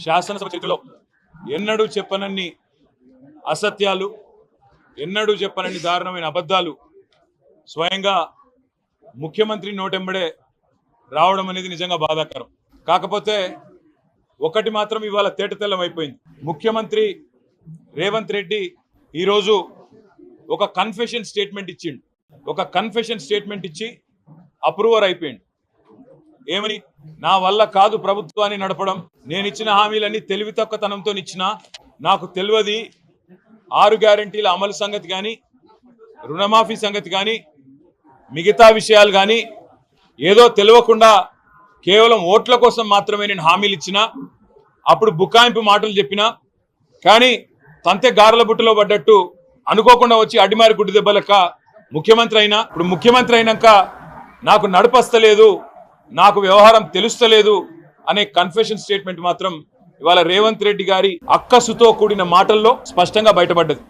శాసనసభ చరిత్రలో ఎన్నడూ చెప్పనన్ని అసత్యాలు, ఎన్నడూ చెప్పనన్ని దారుణమైన అబద్ధాలు స్వయంగా ముఖ్యమంత్రి నోటెంబడే రావడం అనేది నిజంగా బాధాకరం. కాకపోతే ఒకటి మాత్రం ఇవాళ తేటతెల్లం అయిపోయింది. ముఖ్యమంత్రి రేవంత్ రెడ్డి ఈరోజు ఒక కన్ఫెషన్ స్టేట్మెంట్ ఇచ్చిండు. ఒక కన్ఫెషన్ స్టేట్మెంట్ ఇచ్చి అప్రూవర్ అయిపోయింది. ఏమని? నా వల్ల కాదు ప్రభుత్వాన్ని నడపడం, నేను ఇచ్చిన హామీలన్నీ తెలివి తక్కువతనంతో ఇచ్చినా, నాకు తెలియదు 6 గ్యారెంటీల అమలు సంగతి కానీ, రుణమాఫీ సంగతి కానీ, మిగతా విషయాలు కానీ, ఏదో తెలియకుండా కేవలం ఓట్ల కోసం మాత్రమే నేను హామీలు ఇచ్చినా, అప్పుడు బుకాయింపు మాటలు చెప్పినా, కానీ తంతె గారెల బుట్టలో పడ్డట్టు అనుకోకుండా వచ్చి అడ్డిమారి గుడ్డి దెబ్బలక ముఖ్యమంత్రి అయినా, ఇప్పుడు ముఖ్యమంత్రి అయినాక నాకు నడపస్తలేదు, నాకు వ్యవహారం తెలుస్తలేదు అనే కన్ఫెషన్ స్టేట్మెంట్ మాత్రం ఇవాళ రేవంత్ రెడ్డి గారి అక్కసుతో కూడిన మాటల్లో స్పష్టంగా బయటపడ్డది.